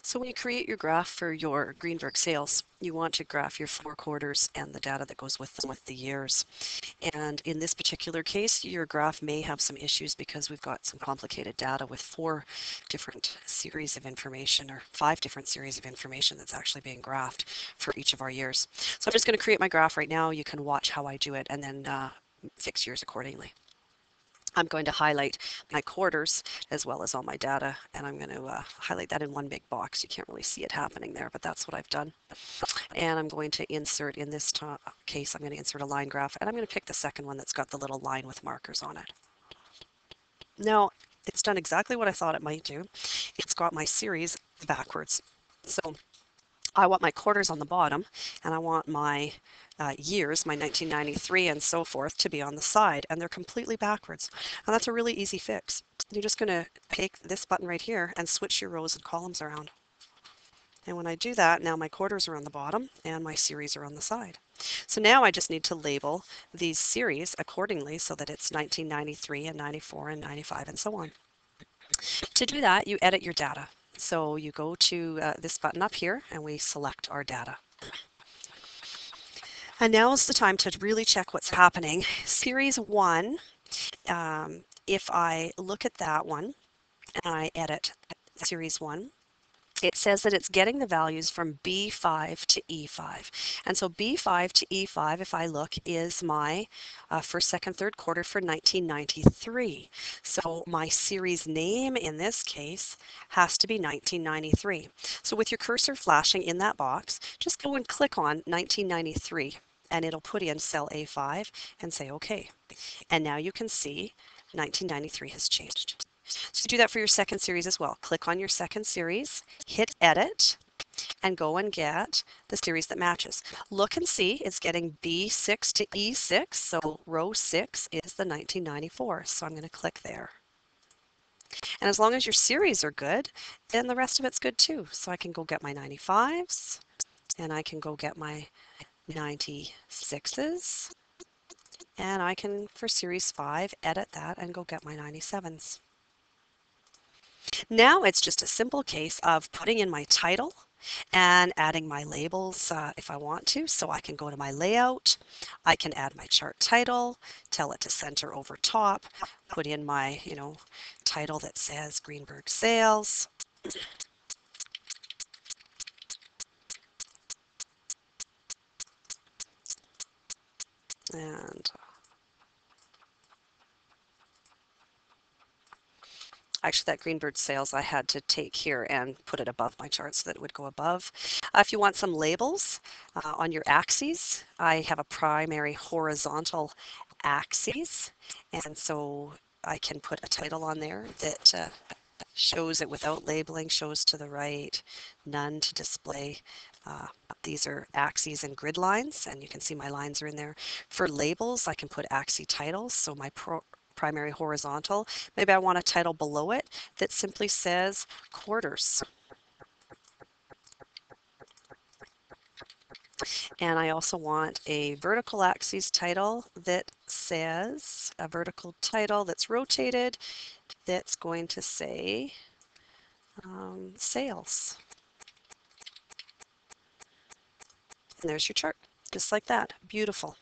So when you create your graph for your Greenberg sales, you want to graph your 4 quarters and the data that goes with them with the years. And in this particular case, your graph may have some issues because we've got some complicated data with 4 different series of information, or 5 different series of information that's actually being graphed for each of our years. So I'm just going to create my graph right now. You can watch how I do it and then fix yours accordingly. I'm going to highlight my quarters as well as all my data, and I'm going to highlight that in one big box. You can't really see it happening there, but that's what I've done. And I'm going to insert, in this case, I'm going to insert a line graph, and I'm going to pick the second one that's got the little line with markers on it. Now, it's done exactly what I thought it might do. It's got my series backwards. So I want my quarters on the bottom, and I want my years, my 1993 and so forth, to be on the side, and they're completely backwards. And that's a really easy fix. You're just going to take this button right here and switch your rows and columns around. And when I do that, now my quarters are on the bottom and my series are on the side. So now I just need to label these series accordingly so that it's 1993 and 94 and 95 and so on. To do that, you edit your data. So you go to this button up here and we select our data. And now is the time to really check what's happening. Series 1, if I look at that one and I edit Series 1, it says that it's getting the values from B5 to E5. And so B5 to E5, if I look, is my first, second, third quarter for 1993. So my series name in this case has to be 1993. So with your cursor flashing in that box, just go and click on 1993 and it'll put in cell A5 and say OK. And now you can see 1993 has changed. So do that for your second series as well. Click on your second series, hit edit, and go and get the series that matches. Look and see, it's getting B6 to E6, so row 6 is the 1994. So I'm going to click there. And as long as your series are good, then the rest of it's good too. So I can go get my 95s, and I can go get my 96s, and I can, for series 5, edit that and go get my 97s. Now it's just a simple case of putting in my title and adding my labels if I want to. So I can go to my layout, I can add my chart title, tell it to center over top, put in my, title that says Greenberg Sales. And actually, that Greenberg Sales I had to take here and put it above my chart so that it would go above. If you want some labels on your axes, I have a primary horizontal axis, and so I can put a title on there that shows it without labeling, shows to the right, none to display. These are axes and grid lines, and you can see my lines are in there. For labels, I can put axis titles, so my primary horizontal. Maybe I want a title below it that simply says quarters. And I also want a vertical axis title that says, a vertical title that's rotated, that's going to say sales. And there's your chart, just like that. Beautiful.